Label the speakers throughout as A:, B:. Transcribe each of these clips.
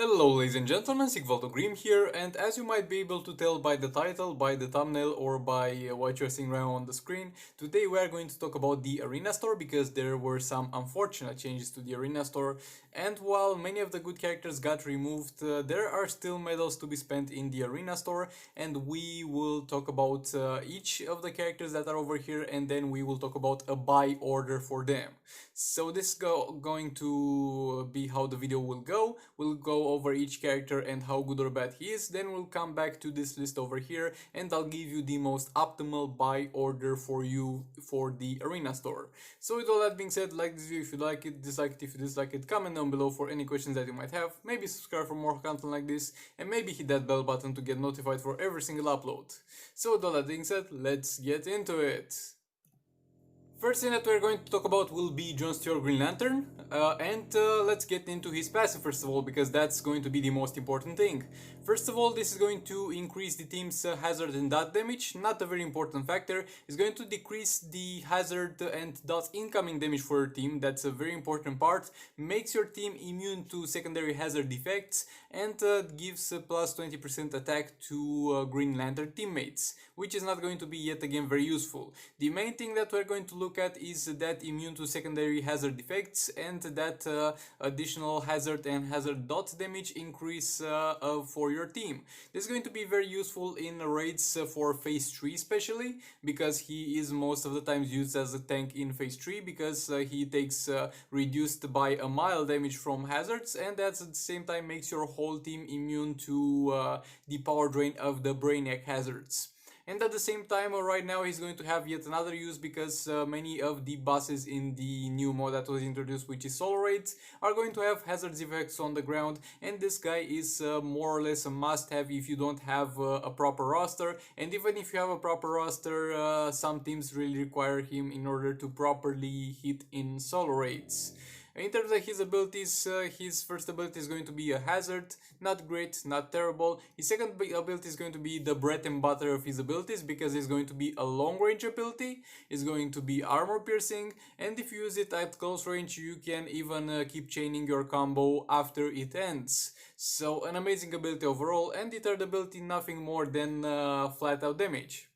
A: Hello ladies and gentlemen, Grim here, and as you might be able to tell by the title, by the thumbnail, or by what you're seeing right now on the screen, today we are going to talk about the Arena Store because there were some unfortunate changes to the Arena Store, and while many of the good characters got removed, there are still medals to be spent in the Arena Store, and we will talk about each of the characters that are over here, and then we will talk about a buy order for them. So this is going to be how the video will go. We'll go over each character and how good or bad he is, then we'll come back to this list over here and I'll give you the most optimal buy order for you for the Arena Store. So with all that being said, like this video if you like it, dislike it if you dislike it, comment down below for any questions that you might have, maybe subscribe for more content like this, and maybe hit that bell button to get notified for every single upload. So with all that being said, let's get into it. First thing that we're going to talk about will be Jon Stewart Green Lantern, and let's get into his passive first of all, because that's going to be the most important thing. First of all, this is going to increase the team's hazard and dot damage, not a very important factor. It's going to decrease the hazard and dot incoming damage for your team, that's a very important part, makes your team immune to secondary hazard effects, and gives a plus 20% attack to Green Lantern teammates, which is not going to be yet again very useful. The main thing that we're going to look at is that immune to secondary hazard effects and that additional hazard and hazard dot damage increase for your team. This is going to be very useful in raids for phase 3 especially, because he is most of the times used as a tank in phase 3 because he takes reduced by a mile damage from hazards, and that at the same time makes your whole team immune to the power drain of the Brainiac hazards. And at the same time, right now he's going to have yet another use because many of the bosses in the new mod that was introduced, which is Soul Raids, are going to have hazards effects on the ground, and this guy is more or less a must-have if you don't have a proper roster, and even if you have a proper roster, some teams really require him in order to properly hit in Solo Raids. In terms of his abilities, his first ability is going to be a hazard, not great, not terrible. His second ability is going to be the bread and butter of his abilities because it's going to be a long range ability, it's going to be armor piercing, and if you use it at close range you can even keep chaining your combo after it ends. So an amazing ability overall, and the third ability nothing more than flat out damage.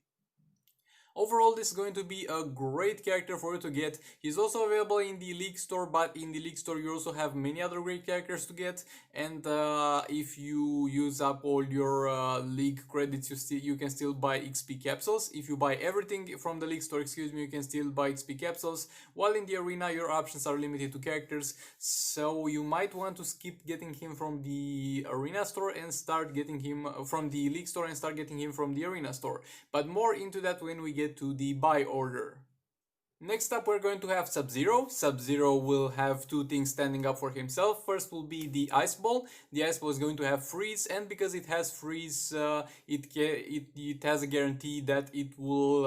A: Overall, this is going to be a great character for you to get. He's also available in the League Store, but in the League Store you also have many other great characters to get, and if you use up all your League credits, you can still buy XP capsules. If you buy everything from the League Store, you can still buy XP capsules, while in the Arena your options are limited to characters, so you might want to skip getting him from the Arena Store and start getting him from the League Store and start getting him from the Arena Store. But more into that when we get to the buy order. Next up we're going to have Sub-Zero. Sub-Zero will have two things standing up for himself. First will be the Ice Ball. The Ice Ball is going to have freeze, and because it has freeze, it has a guarantee that it will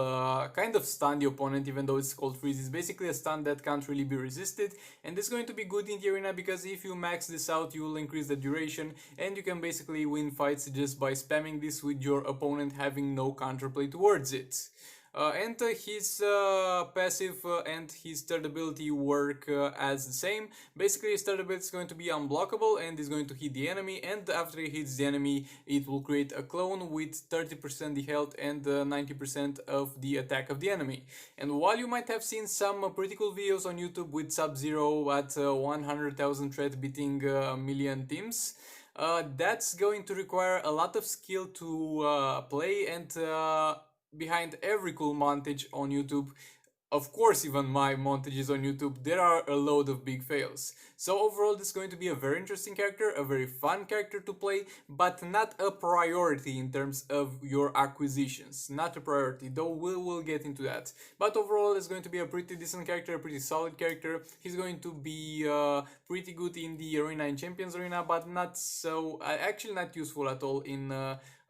A: kind of stun the opponent, even though it's called freeze. It's basically a stun that can't really be resisted, and this is going to be good in the arena because if you max this out you will increase the duration, and you can basically win fights just by spamming this with your opponent having no counterplay towards it. And his passive and his third ability work as the same. Basically his third ability is going to be unblockable and is going to hit the enemy, and after it hits the enemy it will create a clone with 30% the health and 90% of the attack of the enemy. And while you might have seen some pretty cool videos on YouTube with Sub-Zero at 100,000 threats beating a million teams, that's going to require a lot of skill to play, and behind every cool montage on YouTube, of course even my montages on YouTube, there are a load of big fails. So overall this is going to be a very interesting character, a very fun character to play, but not a priority in terms of your acquisitions. Not a priority, though we will get into that. But overall it's going to be a pretty decent character, a pretty solid character. He's going to be pretty good in the Arena and Champions Arena, but not so, actually not useful at all in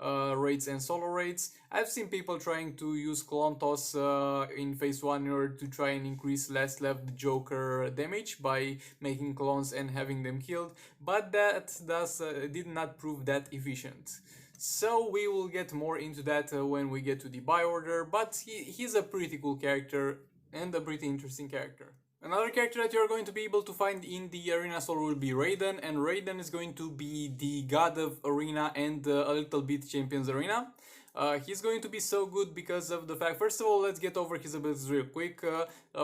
A: raids and solo raids. I've seen people trying to use Clone Toss in phase 1 in order to try and increase last left Joker damage by making clones and having them killed, but that did not prove that efficient. So we will get more into that when we get to the buy order, but he's a pretty cool character and a pretty interesting character. Another character that you're going to be able to find in the arena store will be Raiden, and Raiden is going to be the god of arena and a little bit champions arena. He's going to be so good because of the fact, first of all, let's get over his abilities real quick.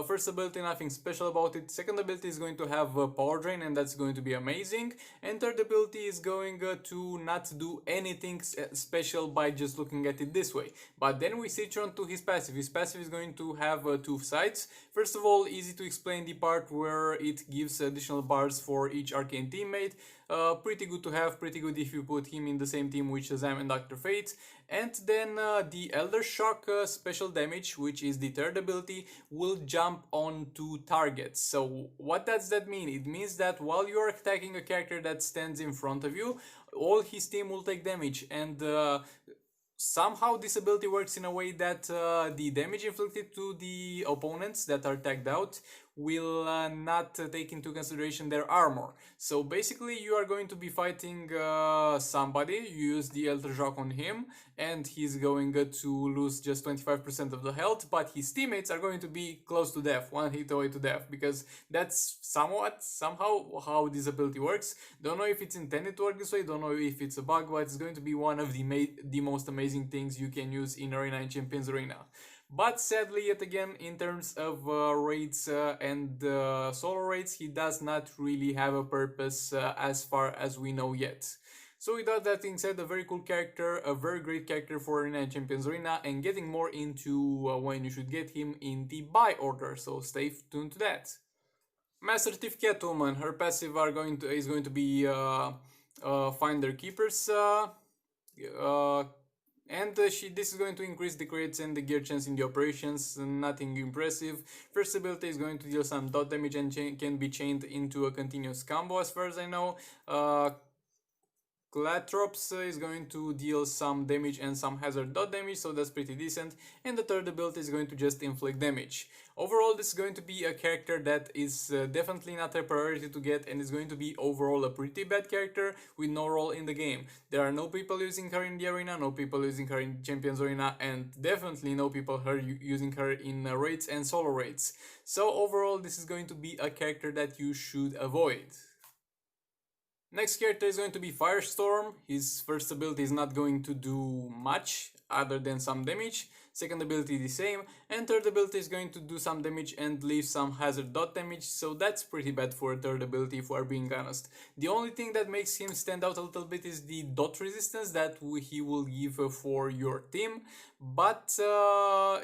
A: First ability, nothing special about it. Second ability is going to have power drain, and that's going to be amazing. And third ability is going to not do anything special by just looking at it this way. But then we switch on to his passive. His passive is going to have two sides. First of all, easy to explain the part where it gives additional bars for each arcane teammate. Pretty good to have, pretty good if you put him in the same team with Shazam and Dr. Fate. And then the Elder Shock special damage, which is the third ability, will jump onto targets. So what does that mean? It means that while you are attacking a character that stands in front of you, all his team will take damage, and somehow this ability works in a way that the damage inflicted to the opponents that are tagged out will not take into consideration their armor. So basically you are going to be fighting somebody, you use the Elder Shock on him, and he's going to lose just 25% of the health, but his teammates are going to be close to death, one hit away to death, because that's somehow how this ability works. Don't know if it's intended to work this way, don't know if it's a bug, but it's going to be one of the most amazing things you can use in Arena and Champions Arena. But sadly, yet again, in terms of raids and solo raids, he does not really have a purpose as far as we know yet. So without that being said, a very cool character, a very great character for Arena and Champions Arena, and getting more into when you should get him in the buy order, so stay tuned to that. Master Thief Catwoman, her passive is going to be Find Their Keepers, and this is going to increase the crits and the gear chance in the operations, nothing impressive. First ability is going to deal some dot damage and can be chained into a continuous combo as far as I know. Clatrops is going to deal some damage and some hazard dot damage, so that's pretty decent. And the third ability is going to just inflict damage. Overall, this is going to be a character that is definitely not a priority to get, and is going to be overall a pretty bad character with no role in the game. There are no people using her in the arena, no people using her in Champions Arena, and definitely no people using her in raids and solo raids. So overall, this is going to be a character that you should avoid. Next character is going to be Firestorm. His first ability is not going to do much other than some damage. Second ability the same, and third ability is going to do some damage and leave some hazard dot damage, so that's pretty bad for a third ability if we're being honest. The only thing that makes him stand out a little bit is the dot resistance that he will give for your team, but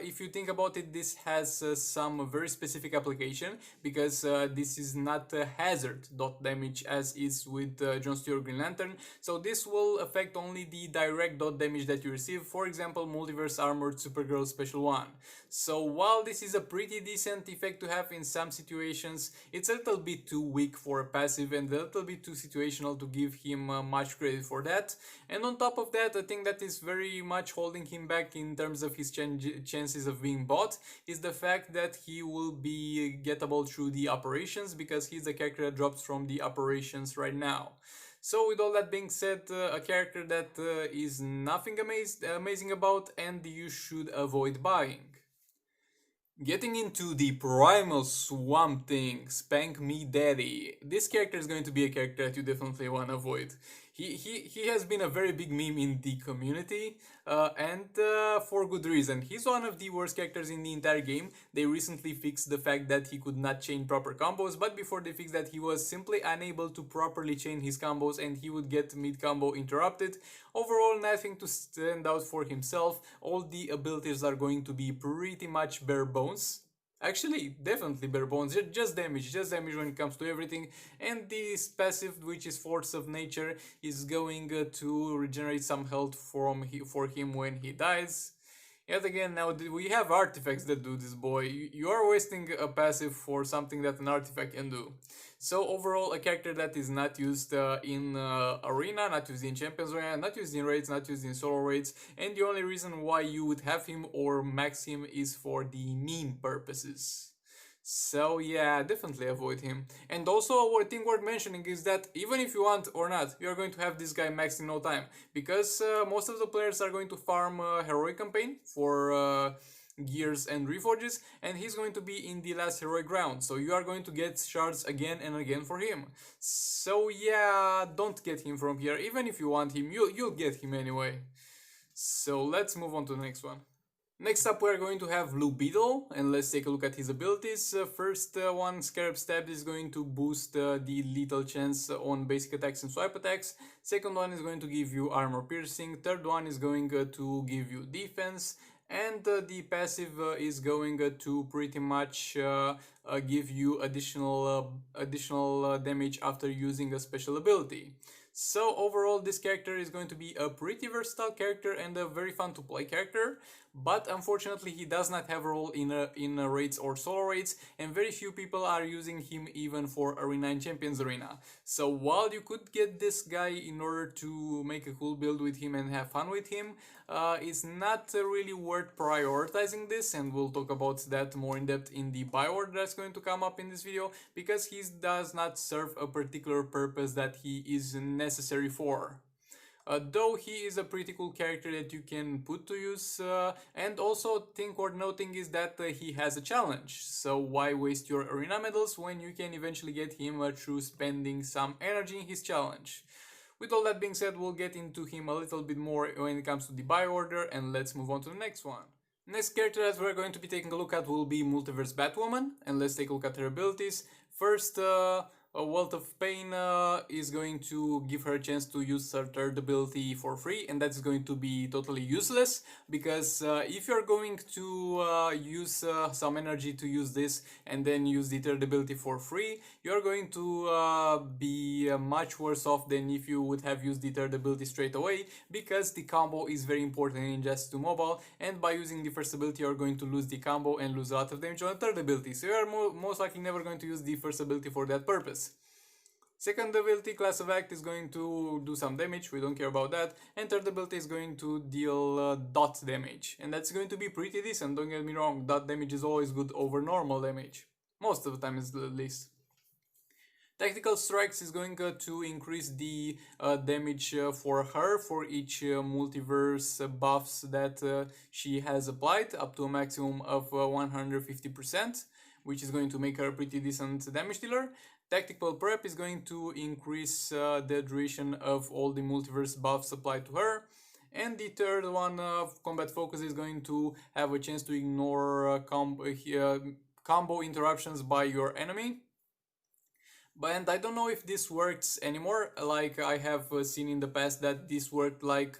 A: if you think about it, this has some very specific application, because this is not a hazard dot damage as is with Jon Stewart Green Lantern, so this will affect only the direct dot damage that you receive, for example Multiverse Armored Supergirl Special 1. So while this is a pretty decent effect to have in some situations, it's a little bit too weak for a passive and a little bit too situational to give him much credit for that. And on top of that, a thing that is very much holding him back in terms of his chances of being bought is the fact that he will be gettable through the operations, because he's a character that drops from the operations right now. So with all that being said, a character that is nothing amazing about, and you should avoid buying. Getting into the Primal Swamp Thing, Spank Me Daddy. This character is going to be a character that you definitely want to avoid. He has been a very big meme in the community, and for good reason. He's one of the worst characters in the entire game. They recently fixed the fact that he could not chain proper combos, but before they fixed that, he was simply unable to properly chain his combos, and he would get mid-combo interrupted. Overall, nothing to stand out for himself. All the abilities are going to be pretty much bare bones. Actually, definitely bare bones, just damage when it comes to everything. And this passive, which is Force of Nature, is going to regenerate some health for him when he dies. Yet again, now we have artifacts that do this, boy. You are wasting a passive for something that an artifact can do. So overall, a character that is not used in Arena, not used in Champions Arena, not used in raids, not used in solo raids, and the only reason why you would have him or max him is for the meme purposes. So yeah, definitely avoid him. And also, one thing worth mentioning is that even if you want or not, you're going to have this guy maxed in no time, because most of the players are going to farm Heroic Campaign for gears and reforges, and he's going to be in the last heroic round, so you are going to get shards again and again for him. So yeah, don't get him from here. Even if you want him, you'll get him anyway. So let's move on to the next one. Next up, we're going to have Lew Beetle, and let's take a look at his abilities. First one, Scarab Stab, is going to boost the lethal chance on basic attacks and swipe attacks. Second one is going to give you armor piercing. Third one is going to give you defense. And the passive is going to pretty much give you additional damage after using a special ability. So overall, this character is going to be a pretty versatile character and a very fun to play character, but unfortunately he does not have a role in raids or solo raids, and very few people are using him even for Arena and Champions Arena. So while you could get this guy in order to make a cool build with him and have fun with him, it's not really worth prioritizing this, and we'll talk about that more in depth in the buy order that's going to come up in this video, because he does not serve a particular purpose that he is necessary for. Though he is a pretty cool character that you can put to use, and also thing worth noting is that he has a challenge, so why waste your arena medals when you can eventually get him through spending some energy in his challenge. With all that being said, we'll get into him a little bit more when it comes to the buy order, and let's move on to the next one. Next character that we're going to be taking a look at will be Multiverse Batwoman, and let's take a look at her abilities. First, a Wealth of Pain is going to give her a chance to use her third ability for free, and that's going to be totally useless, because if you're going to use some energy to use this and then use the third ability for free, you're going to be much worse off than if you would have used the third ability straight away, because the combo is very important in Just 2 Mobile, and by using the first ability you're going to lose the combo and lose a lot of damage on the third ability, so you're most likely never going to use the first ability for that purpose. Second ability, Class of Act, is going to do some damage, we don't care about that, and third ability is going to deal dot damage, and that's going to be pretty decent, don't get me wrong, dot damage is always good over normal damage, most of the time at least. Tactical Strikes is going to increase the damage for her for each multiverse buffs that she has applied, up to a maximum of 150%, which is going to make her a pretty decent damage dealer. Tactical Prep is going to increase the duration of all the multiverse buffs applied to her. And the third one, Combat Focus, is going to have a chance to ignore combo interruptions by your enemy. And I don't know if this works anymore. Like I have seen in the past that this worked, like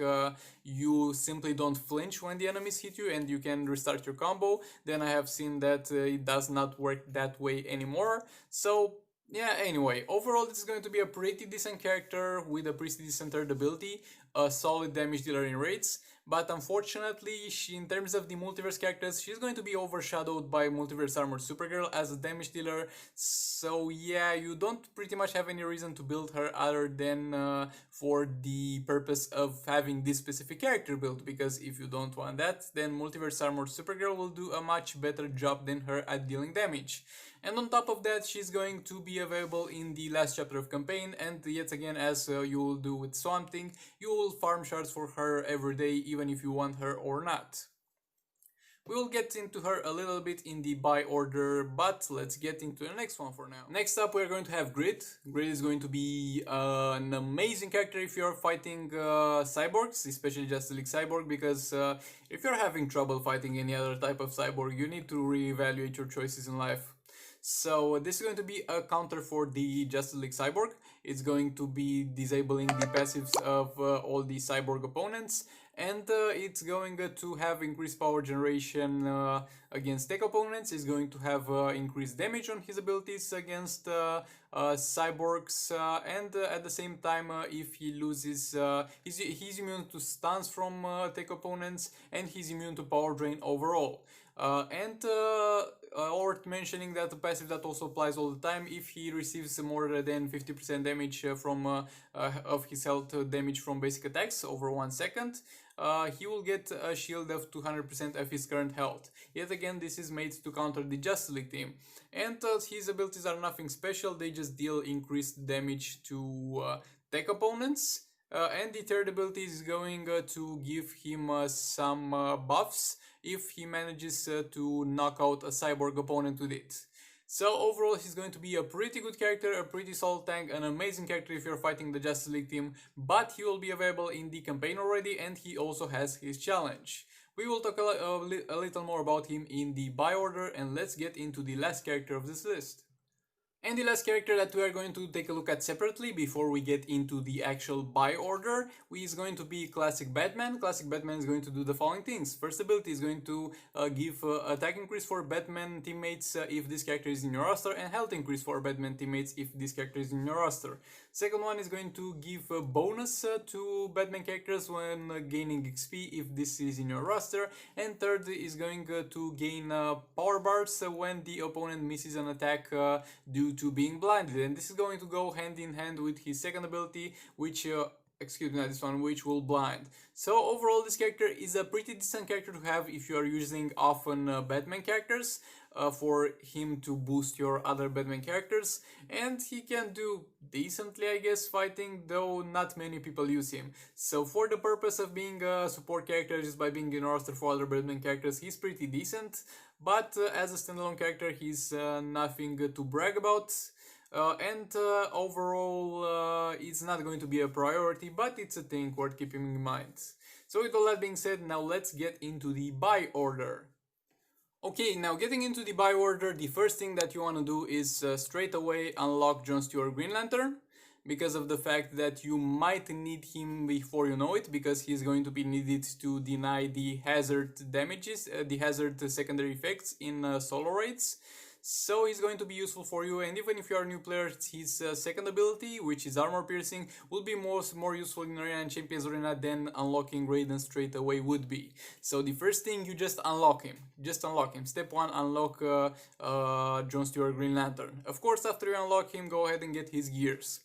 A: you simply don't flinch when the enemies hit you and you can restart your combo. Then I have seen that it does not work that way anymore. So yeah, anyway, overall this is going to be a pretty decent character with a pretty decent third ability, a solid damage dealer in raids, but unfortunately, in terms of the multiverse characters, she's going to be overshadowed by Multiverse Armored Supergirl as a damage dealer, so yeah, you don't pretty much have any reason to build her other than for the purpose of having this specific character built, because if you don't want that, then Multiverse Armored Supergirl will do a much better job than her at dealing damage. And on top of that, she's going to be available in the last chapter of campaign, and yet again, as you will do with Swamp Thing, you will farm shards for her every day, even if you want her or not. We will get into her a little bit in the buy order, but let's get into the next one for now. Next up, we're going to have Grid. Grid is going to be an amazing character if you're fighting cyborgs, especially Justice League Cyborg, because if you're having trouble fighting any other type of cyborg, you need to reevaluate your choices in life. So this is going to be a counter for the Justice League Cyborg. It's going to be disabling the passives of all the cyborg opponents, and it's going to have increased power generation against tech opponents. It's going to have increased damage on his abilities against cyborgs, and at the same time, if he loses, he's immune to stuns from tech opponents, and he's immune to power drain overall. Worth mentioning that the passive that also applies all the time, if he receives more than 50% damage of his health damage from basic attacks over 1 second, he will get a shield of 200% of his current health. Yet again, this is made to counter the Justice League team, and his abilities are nothing special, they just deal increased damage to tech opponents. And the third ability is going to give him some buffs if he manages to knock out a cyborg opponent with it. So overall, he's going to be a pretty good character, a pretty solid tank, an amazing character if you're fighting the Justice League team, but he will be available in the campaign already, and he also has his challenge. We will talk a little more about him in the buy order, and let's get into the last character of this list. And the last character that we are going to take a look at separately before we get into the actual buy order is going to be Classic Batman. Classic Batman is going to do the following things. First ability is going to give attack increase for Batman teammates if this character is in your roster, and health increase for Batman teammates if this character is in your roster. Second one is going to give a bonus to Batman characters when gaining XP if this is in your roster. And third is going to gain power bars when the opponent misses an attack due to being blinded, and this is going to go hand in hand with his second ability, which excuse me, not this one, which will blind. So overall, this character is a pretty decent character to have if you are using often Batman characters for him to boost your other Batman characters, and he can do decently, I guess, fighting, though not many people use him. So for the purpose of being a support character, just by being in a roster for other Batman characters, he's pretty decent, but as a standalone character, he's nothing to brag about. Overall, it's not going to be a priority, but it's a thing worth keeping in mind. So with all that being said, now let's get into the buy order. Okay, now getting into the buy order, the first thing that you want to do is straight away unlock Jon Stewart Green Lantern, because of the fact that you might need him before you know it, because he's going to be needed to deny the hazard damages, the hazard secondary effects in solo raids. So he's going to be useful for you, and even if you are a new player, his second ability, which is armor piercing, will be more useful in Arena and Champions Arena than unlocking Raiden straight away would be. So the first thing, you just unlock him. Just unlock him. Step 1, unlock Jon Stewart Green Lantern. Of course, after you unlock him, go ahead and get his gears.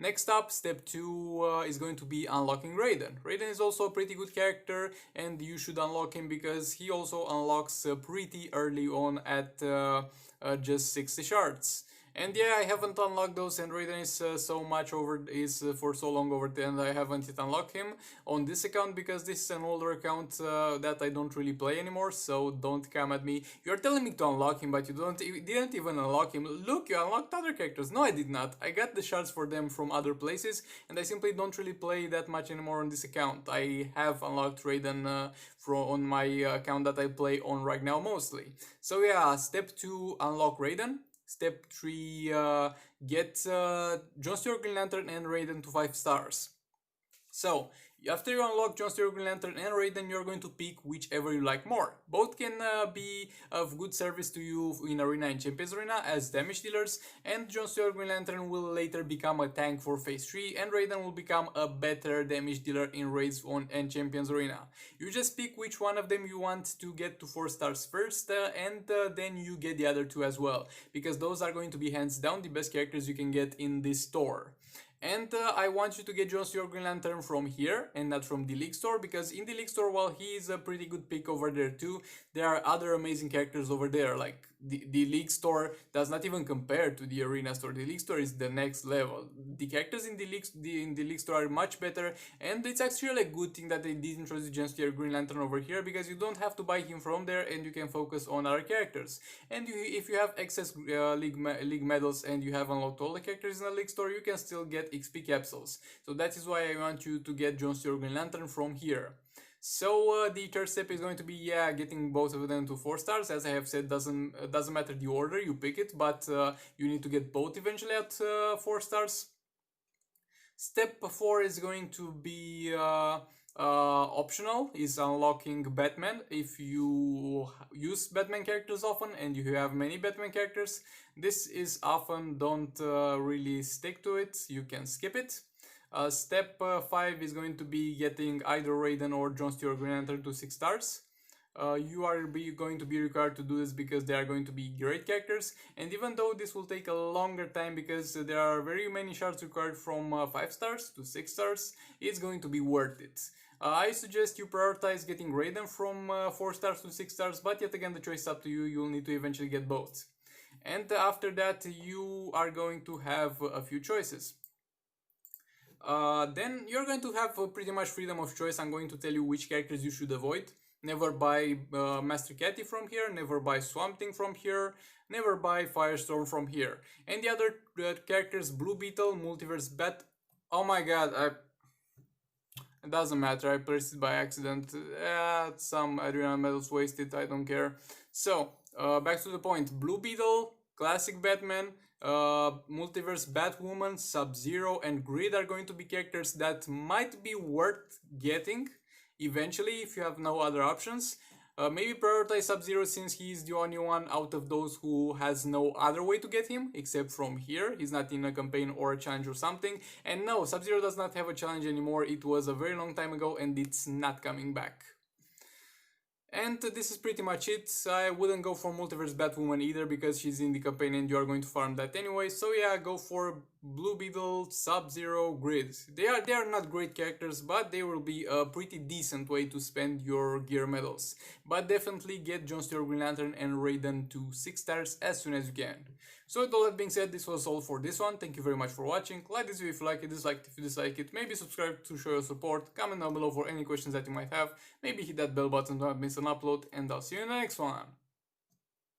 A: Next up, step 2 is going to be unlocking Raiden. Raiden is also a pretty good character, and you should unlock him because he also unlocks pretty early on at just 60 shards. And yeah, I haven't unlocked those, and Raiden is for so long over there, and I haven't yet unlocked him on this account because this is an older account that I don't really play anymore. So don't come at me. You're telling me to unlock him, but you didn't even unlock him. Look, you unlocked other characters. No, I did not. I got the shards for them from other places, and I simply don't really play that much anymore on this account. I have unlocked Raiden on my account that I play on right now mostly. So yeah, step 2, unlock Raiden. Step 3, get Jon Stewart Green Lantern and Raiden to 5 stars. So, after you unlock Jon Stewart Green Lantern and Raiden, you're going to pick whichever you like more. Both can be of good service to you in Arena and Champions Arena as damage dealers, and Jon Stewart Green Lantern will later become a tank for Phase 3, and Raiden will become a better damage dealer in Raids 1 and Champions Arena. You just pick which one of them you want to get to 4 stars first, and then you get the other 2 as well, because those are going to be hands down the best characters you can get in this store. And I want you to get Jon Stewart Green Lantern from here and not from the League Store, because in the League Store, while he is a pretty good pick over there too, there are other amazing characters over there. Like the League Store does not even compare to the Arena Store. The League Store is the next level. The characters in the League Store are much better, and it's actually a good thing that they did introduce Jon Stewart Green Lantern over here, because you don't have to buy him from there and you can focus on other characters. And if you have excess league medals and you have unlocked all the characters in the League Store, you can still get XP capsules. So that is why I want you to get Jon Stewart Green Lantern from here. So the third step is going to be getting both of them to 4 stars. As I have said, doesn't matter the order you pick it, but you need to get both eventually at 4 stars. Step 4 is going to be optional, is unlocking Batman. If you use Batman characters often and you have many Batman characters, this is often don't really stick to it. You can skip it. Step 5 is going to be getting either Raiden or Jon Stewart Green Lantern to 6 stars. You are going to be required to do this because they are going to be great characters, and even though this will take a longer time because there are very many shards required from 5 stars to 6 stars, it's going to be worth it. I suggest you prioritize getting Raiden from 4 stars to 6 stars, but yet again the choice is up to you. You'll need to eventually get both. And after that you are going to have a few choices. then you're going to have pretty much freedom of choice. I'm going to tell you which characters you should avoid. Never buy Master Catty from here, never buy Swamp Thing from here, never buy Firestorm from here. And the other characters, Blue Beetle, Multiverse Bat. Oh my god, it doesn't matter, I pressed it by accident. Some arena medals wasted, I don't care. So, back to the point. Blue Beetle, Classic Batman, Multiverse Batwoman, Sub-Zero, and Grid are going to be characters that might be worth getting eventually if you have no other options. Maybe prioritize Sub-Zero since he's the only one out of those who has no other way to get him except from here. He's not in a campaign or a challenge or something. And no, Sub-Zero does not have a challenge anymore. It was a very long time ago and it's not coming back. And this is pretty much it. I wouldn't go for Multiverse Batwoman either because she's in the campaign and you are going to farm that anyway. So yeah, go for Blue Beetle, Sub-Zero, Grid. They are not great characters, but they will be a pretty decent way to spend your gear medals. But definitely get John Stewart Green Lantern and Raiden to 6 stars as soon as you can. So with all that being said, this was all for this one. Thank you very much for watching. Like this video if you like it, dislike it if you dislike it. Maybe subscribe to show your support. Comment down below for any questions that you might have. Maybe hit that bell button to not miss an upload. And I'll see you in the next one.